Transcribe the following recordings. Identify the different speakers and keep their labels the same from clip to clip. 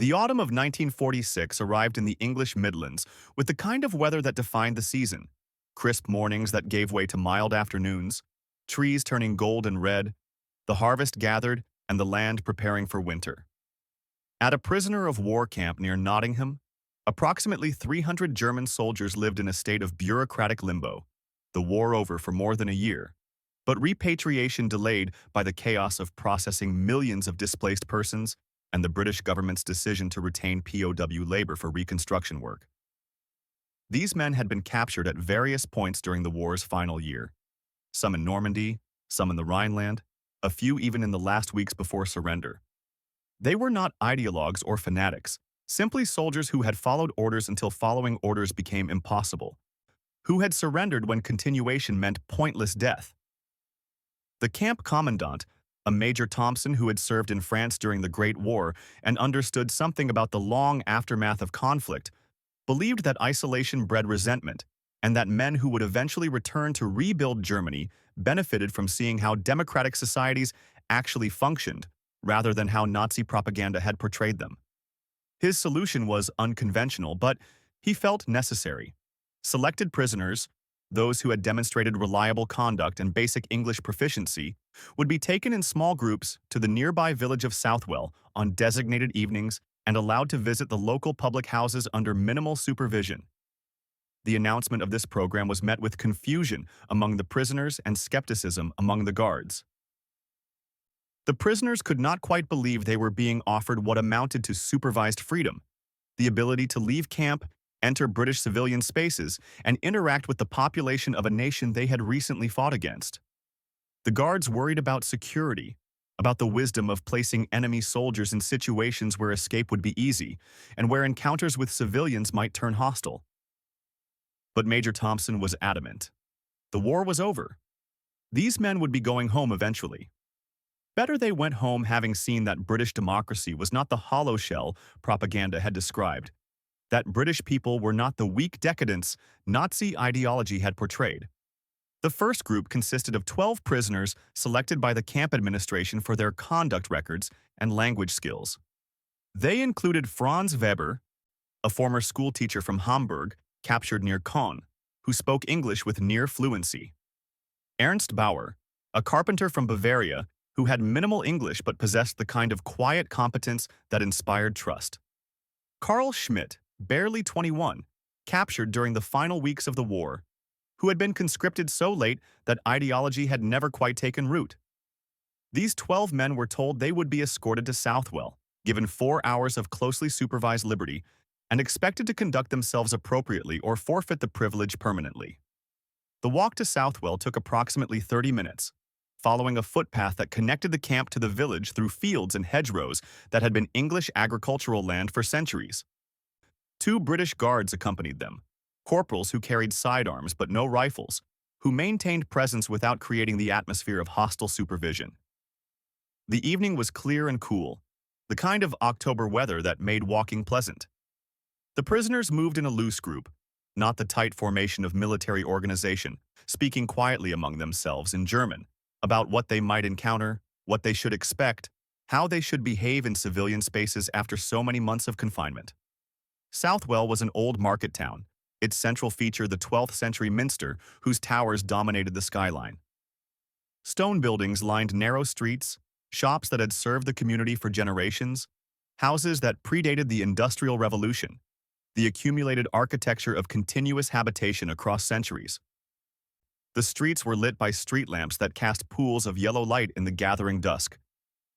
Speaker 1: The autumn of 1946 arrived in the English Midlands with the kind of weather that defined the season. Crisp mornings that gave way to mild afternoons, trees turning gold and red, the harvest gathered, and the land preparing for winter. At a prisoner of war camp near Nottingham, approximately 300 German soldiers lived in a state of bureaucratic limbo, the war over for more than a year, but repatriation delayed by the chaos of processing millions of displaced persons and the British government's decision to retain POW labor for reconstruction work. These men had been captured at various points during the war's final year, some in Normandy, some in the Rhineland, a few even in the last weeks before surrender. They were not ideologues or fanatics, simply soldiers who had followed orders until following orders became impossible, who had surrendered when continuation meant pointless death. The camp commandant, a Major Thompson who had served in France during the Great War and understood something about the long aftermath of conflict, believed that isolation bred resentment and that men who would eventually return to rebuild Germany benefited from seeing how democratic societies actually functioned rather than how Nazi propaganda had portrayed them. His solution was unconventional, but he felt necessary. Selected prisoners, those who had demonstrated reliable conduct and basic English proficiency, would be taken in small groups to the nearby village of Southwell on designated evenings and allowed to visit the local public houses under minimal supervision. The announcement of this program was met with confusion among the prisoners and skepticism among the guards. The prisoners could not quite believe they were being offered what amounted to supervised freedom, the ability to leave camp, enter British civilian spaces, and interact with the population of a nation they had recently fought against. The guards worried about security, about the wisdom of placing enemy soldiers in situations where escape would be easy and where encounters with civilians might turn hostile. But Major Thompson was adamant. The war was over. These men would be going home eventually. Better they went home having seen that British democracy was not the hollow shell propaganda had described, that British people were not the weak decadents Nazi ideology had portrayed. The first group consisted of 12 prisoners selected by the camp administration for their conduct records and language skills. They included Franz Weber, a former schoolteacher from Hamburg captured near Caen, who spoke English with near fluency; Ernst Bauer, a carpenter from Bavaria who had minimal English but possessed the kind of quiet competence that inspired trust; Carl Schmidt, barely 21, captured during the final weeks of the war, who had been conscripted so late that ideology had never quite taken root. These 12 men were told they would be escorted to Southwell, given 4 hours of closely supervised liberty, and expected to conduct themselves appropriately or forfeit the privilege permanently. The walk to Southwell took approximately 30 minutes, following a footpath that connected the camp to the village through fields and hedgerows that had been English agricultural land for centuries. 2 British guards accompanied them, corporals who carried sidearms but no rifles, who maintained presence without creating the atmosphere of hostile supervision. The evening was clear and cool, the kind of October weather that made walking pleasant. The prisoners moved in a loose group, not the tight formation of military organization, speaking quietly among themselves in German about what they might encounter, what they should expect, how they should behave in civilian spaces after so many months of confinement. Southwell was an old market town, its central feature the 12th century minster whose towers dominated the skyline. Stone buildings lined narrow streets, shops that had served the community for generations, houses that predated the Industrial Revolution, the accumulated architecture of continuous habitation across centuries. The streets were lit by street lamps that cast pools of yellow light in the gathering dusk.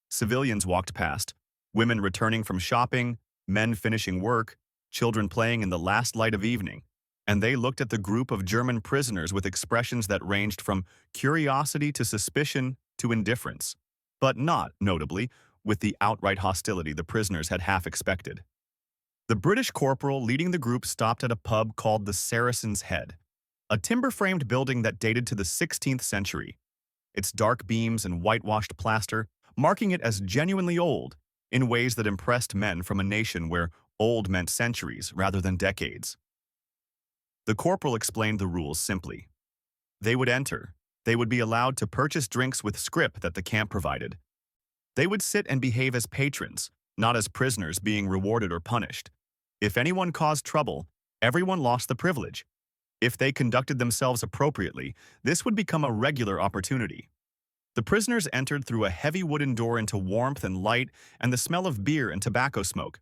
Speaker 1: Civilians walked past, women returning from shopping, men finishing work, children playing in the last light of evening, and they looked at the group of German prisoners with expressions that ranged from curiosity to suspicion to indifference, but not, notably, with the outright hostility the prisoners had half expected. The British corporal leading the group stopped at a pub called the Saracen's Head, a timber-framed building that dated to the 16th century, its dark beams and whitewashed plaster marking it as genuinely old in ways that impressed men from a nation where old meant centuries rather than decades. The corporal explained the rules simply. They would enter. They would be allowed to purchase drinks with scrip that the camp provided. They would sit and behave as patrons, not as prisoners being rewarded or punished. If anyone caused trouble, everyone lost the privilege. If they conducted themselves appropriately, this would become a regular opportunity. The prisoners entered through a heavy wooden door into warmth and light and the smell of beer and tobacco smoke.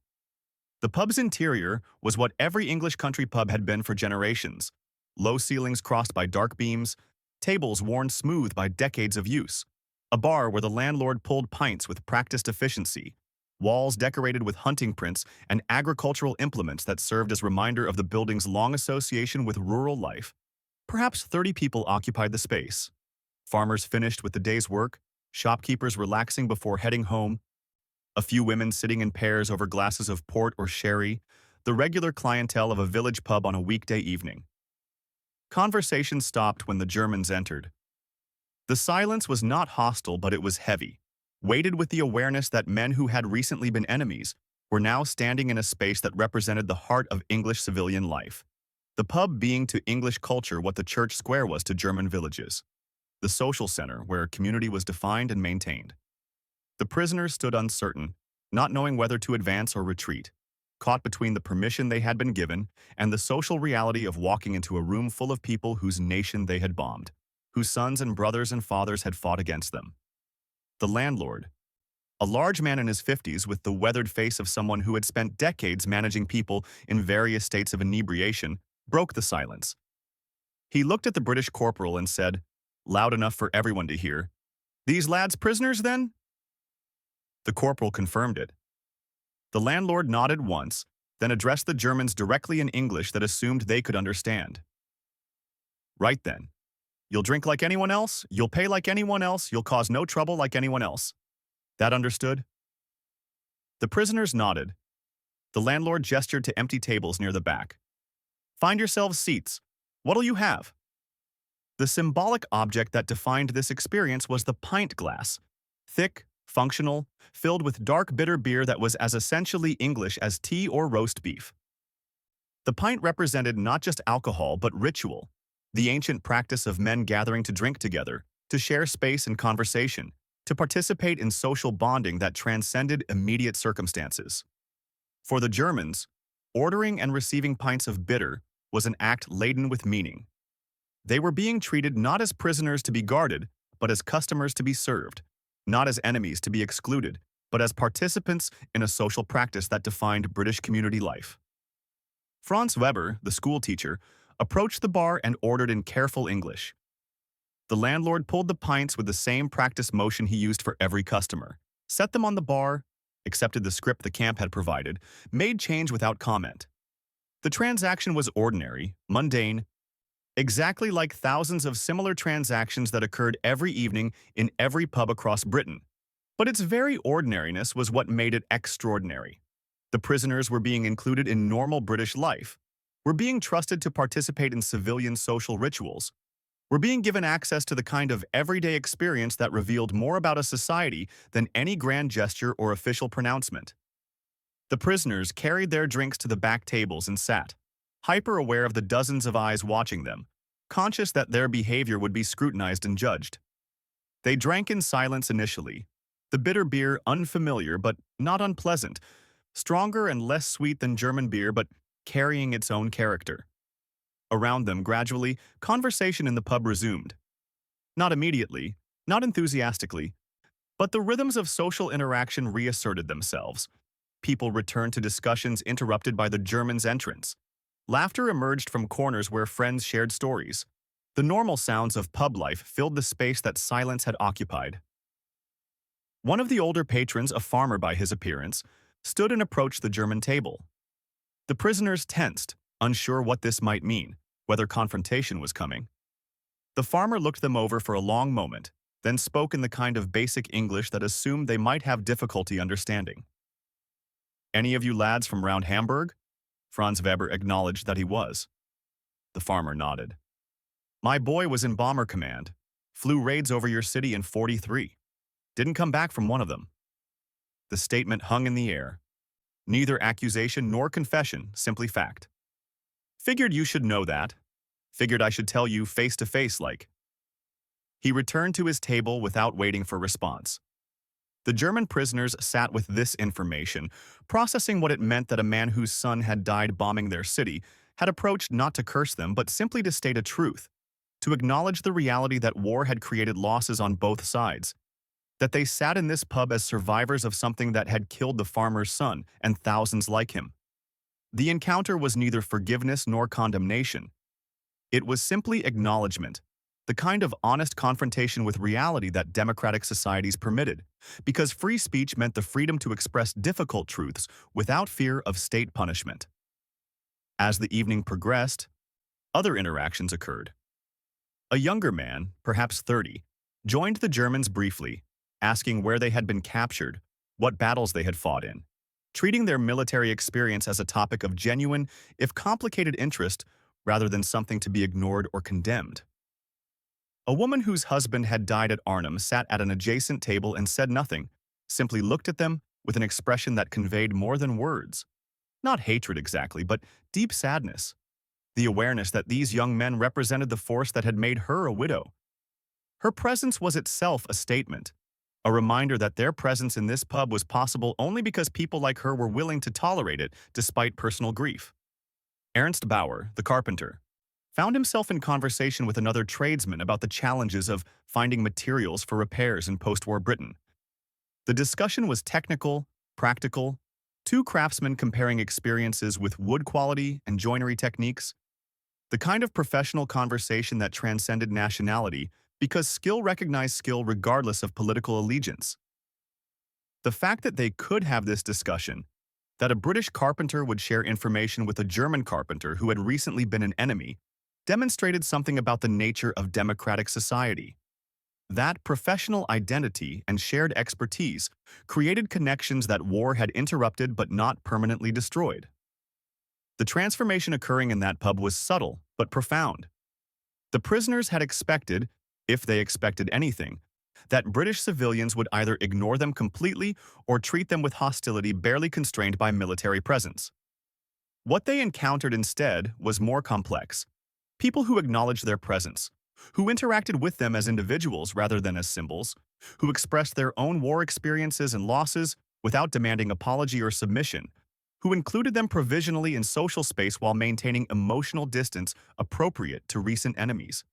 Speaker 1: The pub's interior was what every English country pub had been for generations. Low ceilings crossed by dark beams, tables worn smooth by decades of use, a bar where the landlord pulled pints with practiced efficiency, walls decorated with hunting prints and agricultural implements that served as reminder of the building's long association with rural life. Perhaps 30 people occupied the space. Farmers finished with the day's work, shopkeepers relaxing before heading home, a few women sitting in pairs over glasses of port or sherry, the regular clientele of a village pub on a weekday evening. Conversation stopped when the Germans entered. The silence was not hostile, but it was heavy, weighted with the awareness that men who had recently been enemies were now standing in a space that represented the heart of English civilian life. The pub being to English culture what the church square was to German villages, the social center where community was defined and maintained. The prisoners stood uncertain, not knowing whether to advance or retreat, caught between the permission they had been given and the social reality of walking into a room full of people whose nation they had bombed, whose sons and brothers and fathers had fought against them. The landlord, a large man in his 50s with the weathered face of someone who had spent decades managing people in various states of inebriation, broke the silence. He looked at the British corporal and said, loud enough for everyone to hear, "These lads prisoners, then?" The corporal confirmed it. The landlord nodded once, then addressed the Germans directly in English that assumed they could understand. "Right then. You'll drink like anyone else, you'll pay like anyone else, you'll cause no trouble like anyone else. That understood?" The prisoners nodded. The landlord gestured to empty tables near the back. "Find yourselves seats. What'll you have?" The symbolic object that defined this experience was the pint glass, thick, functional, filled with dark bitter beer that was as essentially English as tea or roast beef. The pint represented not just alcohol but ritual, the ancient practice of men gathering to drink together, to share space and conversation, to participate in social bonding that transcended immediate circumstances. For the Germans, ordering and receiving pints of bitter was an act laden with meaning. They were being treated not as prisoners to be guarded, but as customers to be served, not as enemies to be excluded, but as participants in a social practice that defined British community life. Franz Weber, the schoolteacher, approached the bar and ordered in careful English. The landlord pulled the pints with the same practice motion he used for every customer, set them on the bar, accepted the script the camp had provided, made change without comment. The transaction was ordinary, mundane, exactly like thousands of similar transactions that occurred every evening in every pub across Britain. But its very ordinariness was what made it extraordinary. The prisoners were being included in normal British life, were being trusted to participate in civilian social rituals, were being given access to the kind of everyday experience that revealed more about a society than any grand gesture or official pronouncement. The prisoners carried their drinks to the back tables and sat, hyper-aware of the dozens of eyes watching them, conscious that their behavior would be scrutinized and judged. They drank in silence initially, the bitter beer unfamiliar but not unpleasant, stronger and less sweet than German beer but carrying its own character. Around them, gradually, conversation in the pub resumed. Not immediately, not enthusiastically, but the rhythms of social interaction reasserted themselves. People returned to discussions interrupted by the Germans' entrance. Laughter emerged from corners where friends shared stories. The normal sounds of pub life filled the space that silence had occupied. One of the older patrons, a farmer by his appearance, stood and approached the German table. The prisoners tensed, unsure what this might mean, whether confrontation was coming. The farmer looked them over for a long moment, then spoke in the kind of basic English that assumed they might have difficulty understanding. "Any of you lads from round Hamburg?" Franz Weber acknowledged that he was. The farmer nodded. "My boy was in bomber command, flew raids over your city in '43. Didn't come back from one of them." The statement hung in the air. Neither accusation nor confession, simply fact. "Figured you should know that. Figured I should tell you face to face like." He returned to his table without waiting for response. The German prisoners sat with this information, processing what it meant that a man whose son had died bombing their city had approached not to curse them but simply to state a truth, to acknowledge the reality that war had created losses on both sides, that they sat in this pub as survivors of something that had killed the farmer's son and thousands like him. The encounter was neither forgiveness nor condemnation. It was simply acknowledgement, the kind of honest confrontation with reality that democratic societies permitted, because free speech meant the freedom to express difficult truths without fear of state punishment. As the evening progressed, other interactions occurred. A younger man, perhaps 30, joined the Germans briefly, asking where they had been captured, what battles they had fought in, treating their military experience as a topic of genuine, if complicated interest, rather than something to be ignored or condemned. A woman whose husband had died at Arnhem sat at an adjacent table and said nothing, simply looked at them with an expression that conveyed more than words. Not hatred exactly, but deep sadness. The awareness that these young men represented the force that had made her a widow. Her presence was itself a statement, a reminder that their presence in this pub was possible only because people like her were willing to tolerate it despite personal grief. Ernst Bauer, the carpenter, found himself in conversation with another tradesman about the challenges of finding materials for repairs in post-war Britain. The discussion was technical, practical, two craftsmen comparing experiences with wood quality and joinery techniques, the kind of professional conversation that transcended nationality because skill recognized skill regardless of political allegiance. The fact that they could have this discussion, that a British carpenter would share information with a German carpenter who had recently been an enemy, demonstrated something about the nature of democratic society. That professional identity and shared expertise created connections that war had interrupted but not permanently destroyed. The transformation occurring in that pub was subtle but profound. The prisoners had expected, if they expected anything, that British civilians would either ignore them completely or treat them with hostility barely constrained by military presence. What they encountered instead was more complex. People who acknowledged their presence, who interacted with them as individuals rather than as symbols, who expressed their own war experiences and losses without demanding apology or submission, who included them provisionally in social space while maintaining emotional distance appropriate to recent enemies.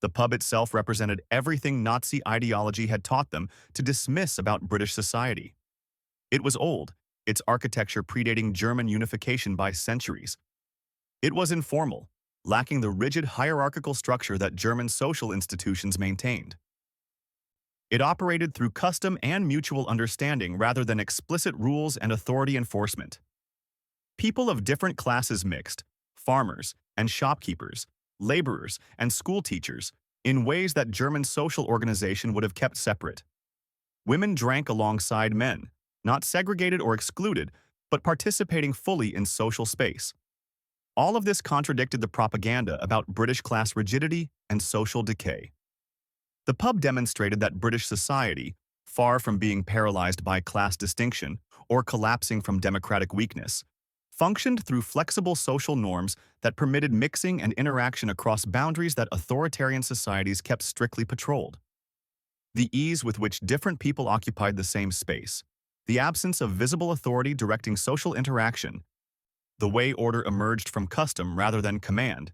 Speaker 1: The pub itself represented everything Nazi ideology had taught them to dismiss about British society. It was old, its architecture predating German unification by centuries. It was informal, lacking the rigid hierarchical structure that German social institutions maintained. It operated through custom and mutual understanding rather than explicit rules and authority enforcement. People of different classes mixed, farmers and shopkeepers, laborers and school teachers, in ways that German social organization would have kept separate. Women drank alongside men, not segregated or excluded, but participating fully in social space. All of this contradicted the propaganda about British class rigidity and social decay. The pub demonstrated that British society, far from being paralyzed by class distinction or collapsing from democratic weakness, functioned through flexible social norms that permitted mixing and interaction across boundaries that authoritarian societies kept strictly patrolled. The ease with which different people occupied the same space, the absence of visible authority directing social interaction, the way order emerged from custom rather than command.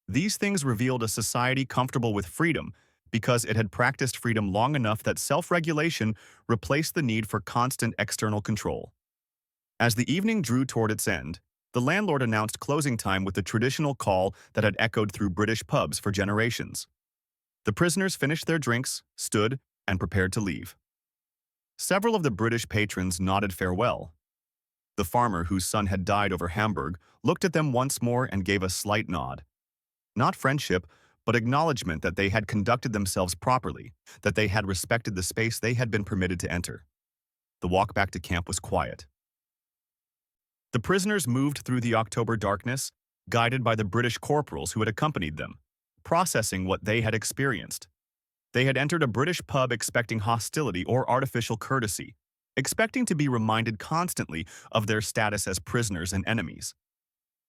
Speaker 1: These things revealed a society comfortable with freedom because it had practiced freedom long enough that self-regulation replaced the need for constant external control. As the evening drew toward its end, the landlord announced closing time with the traditional call that had echoed through British pubs for generations. The prisoners finished their drinks, stood, and prepared to leave. Several of the British patrons nodded farewell. The farmer whose son had died over Hamburg looked at them once more and gave a slight nod. Not friendship, but acknowledgement that they had conducted themselves properly, that they had respected the space they had been permitted to enter. The walk back to camp was quiet. The prisoners moved through the October darkness, guided by the British corporals who had accompanied them, processing what they had experienced. They had entered a British pub expecting hostility or artificial courtesy, expecting to be reminded constantly of their status as prisoners and enemies.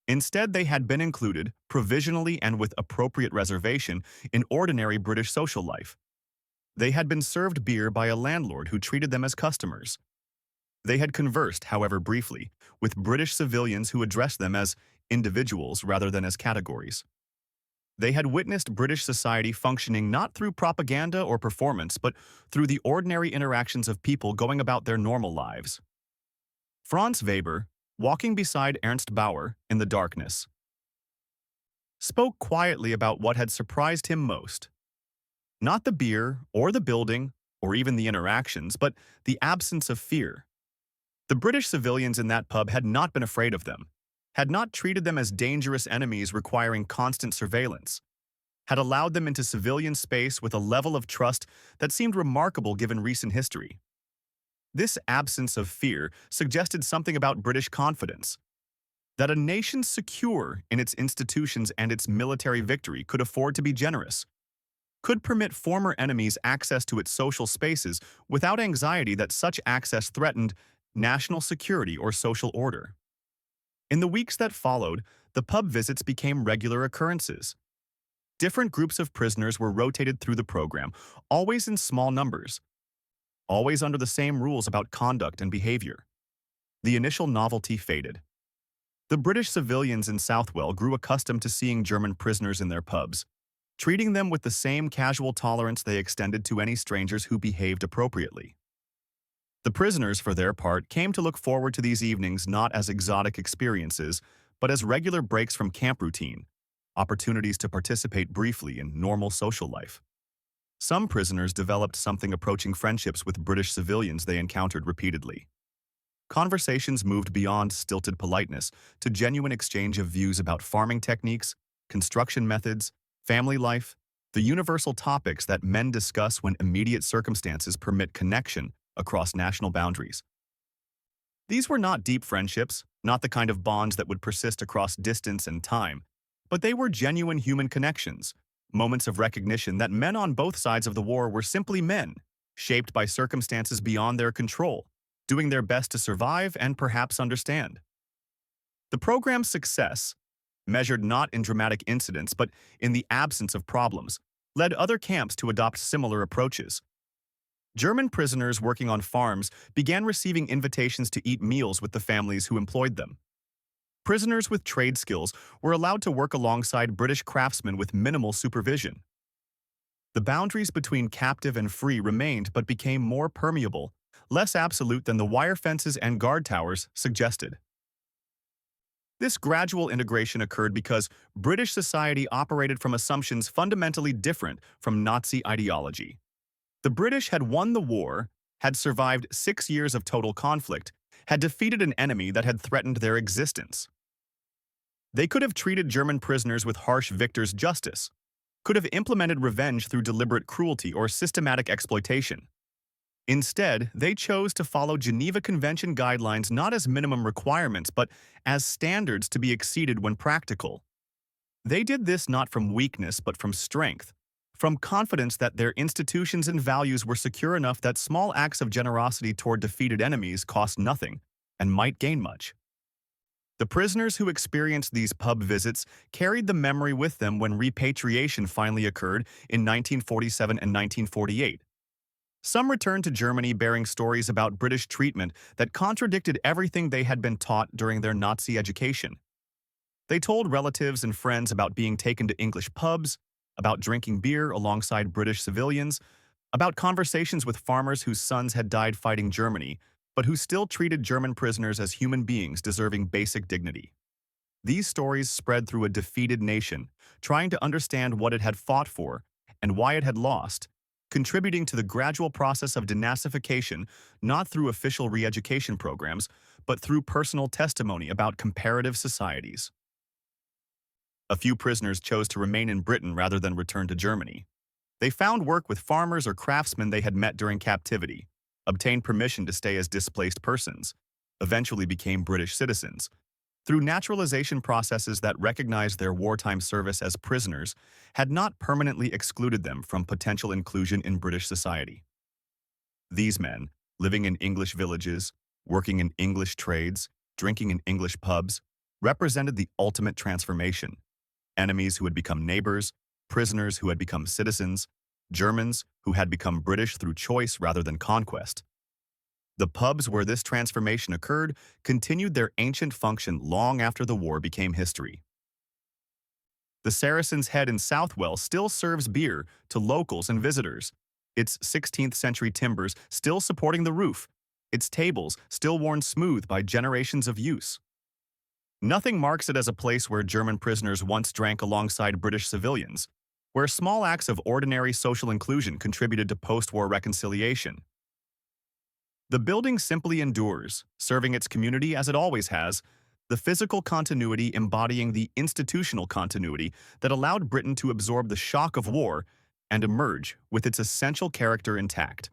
Speaker 1: Instead, they had been included, provisionally and with appropriate reservation, in ordinary British social life. They had been served beer by a landlord who treated them as customers. They had conversed, however briefly, with British civilians who addressed them as individuals rather than as categories. They had witnessed British society functioning not through propaganda or performance, but through the ordinary interactions of people going about their normal lives. Franz Weber, walking beside Ernst Bauer in the darkness, spoke quietly about what had surprised him most. Not the beer, or the building, or even the interactions, but the absence of fear. The British civilians in that pub had not been afraid of them, had not treated them as dangerous enemies requiring constant surveillance, had allowed them into civilian space with a level of trust that seemed remarkable given recent history. This absence of fear suggested something about British confidence, that a nation secure in its institutions and its military victory could afford to be generous, could permit former enemies access to its social spaces without anxiety that such access threatened national security or social order. In the weeks that followed, the pub visits became regular occurrences. Different groups of prisoners were rotated through the program, always in small numbers, always under the same rules about conduct and behavior. The initial novelty faded. The British civilians in Southwell grew accustomed to seeing German prisoners in their pubs, treating them with the same casual tolerance they extended to any strangers who behaved appropriately. The prisoners, for their part, came to look forward to these evenings not as exotic experiences, but as regular breaks from camp routine, opportunities to participate briefly in normal social life. Some prisoners developed something approaching friendships with British civilians they encountered repeatedly. Conversations moved beyond stilted politeness to genuine exchange of views about farming techniques, construction methods, family life, the universal topics that men discuss when immediate circumstances permit connection across national boundaries. These were not deep friendships, not the kind of bonds that would persist across distance and time, but they were genuine human connections, moments of recognition that men on both sides of the war were simply men, shaped by circumstances beyond their control, doing their best to survive and perhaps understand. The program's success, measured not in dramatic incidents but in the absence of problems, led other camps to adopt similar approaches. German prisoners working on farms began receiving invitations to eat meals with the families who employed them. Prisoners with trade skills were allowed to work alongside British craftsmen with minimal supervision. The boundaries between captive and free remained but became more permeable, less absolute than the wire fences and guard towers suggested. This gradual integration occurred because British society operated from assumptions fundamentally different from Nazi ideology. The British had won the war, had survived 6 years of total conflict, had defeated an enemy that had threatened their existence. They could have treated German prisoners with harsh victor's justice, could have implemented revenge through deliberate cruelty or systematic exploitation. Instead, they chose to follow Geneva Convention guidelines not as minimum requirements but as standards to be exceeded when practical. They did this not from weakness but from strength, from confidence that their institutions and values were secure enough that small acts of generosity toward defeated enemies cost nothing and might gain much. The prisoners who experienced these pub visits carried the memory with them when repatriation finally occurred in 1947 and 1948. Some returned to Germany bearing stories about British treatment that contradicted everything they had been taught during their Nazi education. They told relatives and friends about being taken to English pubs, about drinking beer alongside British civilians, about conversations with farmers whose sons had died fighting Germany, but who still treated German prisoners as human beings deserving basic dignity. These stories spread through a defeated nation, trying to understand what it had fought for and why it had lost, contributing to the gradual process of denazification not through official re-education programs, but through personal testimony about comparative societies. A few prisoners chose to remain in Britain rather than return to Germany. They found work with farmers or craftsmen they had met during captivity, obtained permission to stay as displaced persons, eventually became British citizens, through naturalization processes that recognized their wartime service as prisoners, had not permanently excluded them from potential inclusion in British society. These men, living in English villages, working in English trades, drinking in English pubs, represented the ultimate transformation. Enemies who had become neighbors, prisoners who had become citizens, Germans who had become British through choice rather than conquest. The pubs where this transformation occurred continued their ancient function long after the war became history. The Saracen's Head in Southwell still serves beer to locals and visitors, its 16th-century timbers still supporting the roof, its tables still worn smooth by generations of use. Nothing marks it as a place where German prisoners once drank alongside British civilians, where small acts of ordinary social inclusion contributed to post-war reconciliation. The building simply endures, serving its community as it always has, the physical continuity embodying the institutional continuity that allowed Britain to absorb the shock of war and emerge with its essential character intact.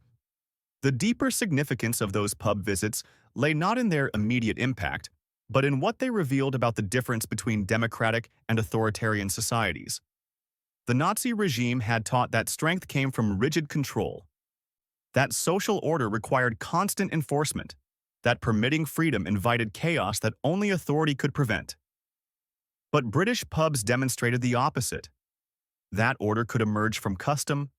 Speaker 1: The deeper significance of those pub visits lay not in their immediate impact, but in what they revealed about the difference between democratic and authoritarian societies. The Nazi regime had taught that strength came from rigid control, that social order required constant enforcement, that permitting freedom invited chaos that only authority could prevent. But British pubs demonstrated the opposite. That order could emerge from custom,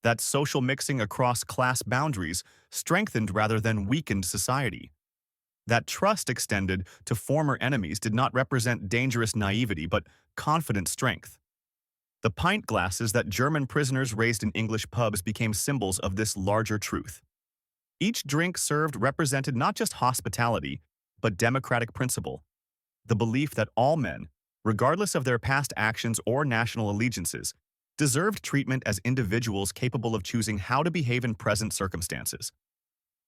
Speaker 1: that social mixing across class boundaries strengthened rather than weakened society. That trust extended to former enemies did not represent dangerous naivety but confident strength. The pint glasses that German prisoners raised in English pubs became symbols of this larger truth. Each drink served represented not just hospitality, but democratic principle, the belief that all men, regardless of their past actions or national allegiances, deserved treatment as individuals capable of choosing how to behave in present circumstances.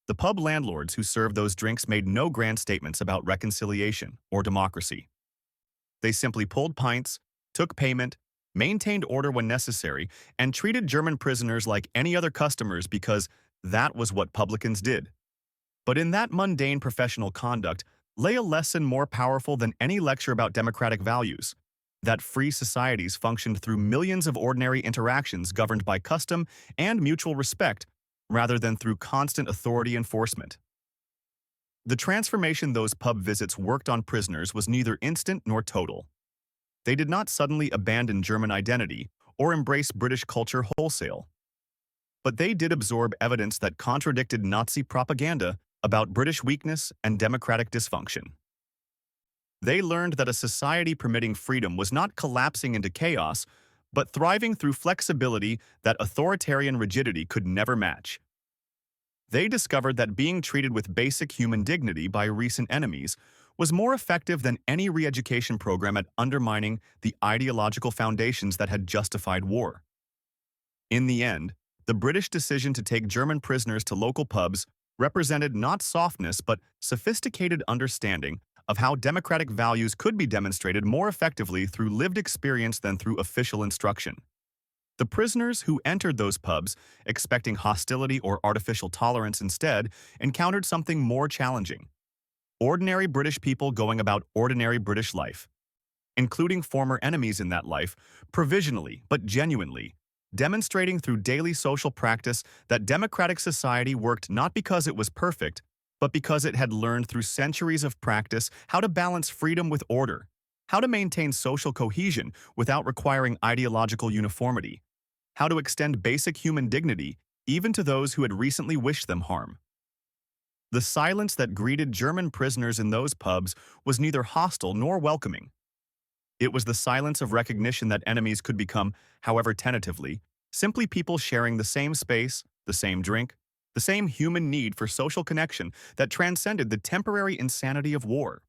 Speaker 1: The pub landlords who served those drinks made no grand statements about reconciliation or democracy. They simply pulled pints, took payment, maintained order when necessary, and treated German prisoners like any other customers because that was what publicans did. But in that mundane professional conduct lay a lesson more powerful than any lecture about democratic values, that free societies functioned through millions of ordinary interactions governed by custom and mutual respect rather than through constant authority enforcement. The transformation those pub visits worked on prisoners was neither instant nor total. They did not suddenly abandon German identity or embrace British culture wholesale. But they did absorb evidence that contradicted Nazi propaganda about British weakness and democratic dysfunction. They learned that a society permitting freedom was not collapsing into chaos, but thriving through flexibility that authoritarian rigidity could never match. They discovered that being treated with basic human dignity by recent enemies was more effective than any re-education program at undermining the ideological foundations that had justified war. In the end, the British decision to take German prisoners to local pubs represented not softness but sophisticated understanding of how democratic values could be demonstrated more effectively through lived experience than through official instruction. The prisoners who entered those pubs, expecting hostility or artificial tolerance instead, encountered something more challenging. Ordinary British people going about ordinary British life, including former enemies in that life, provisionally but genuinely, demonstrating through daily social practice that democratic society worked not because it was perfect, but because it had learned through centuries of practice how to balance freedom with order, how to maintain social cohesion without requiring ideological uniformity, how to extend basic human dignity even to those who had recently wished them harm. The silence that greeted German prisoners in those pubs was neither hostile nor welcoming. It was the silence of recognition that enemies could become, however tentatively, simply people sharing the same space, the same drink, the same human need for social connection that transcended the temporary insanity of war.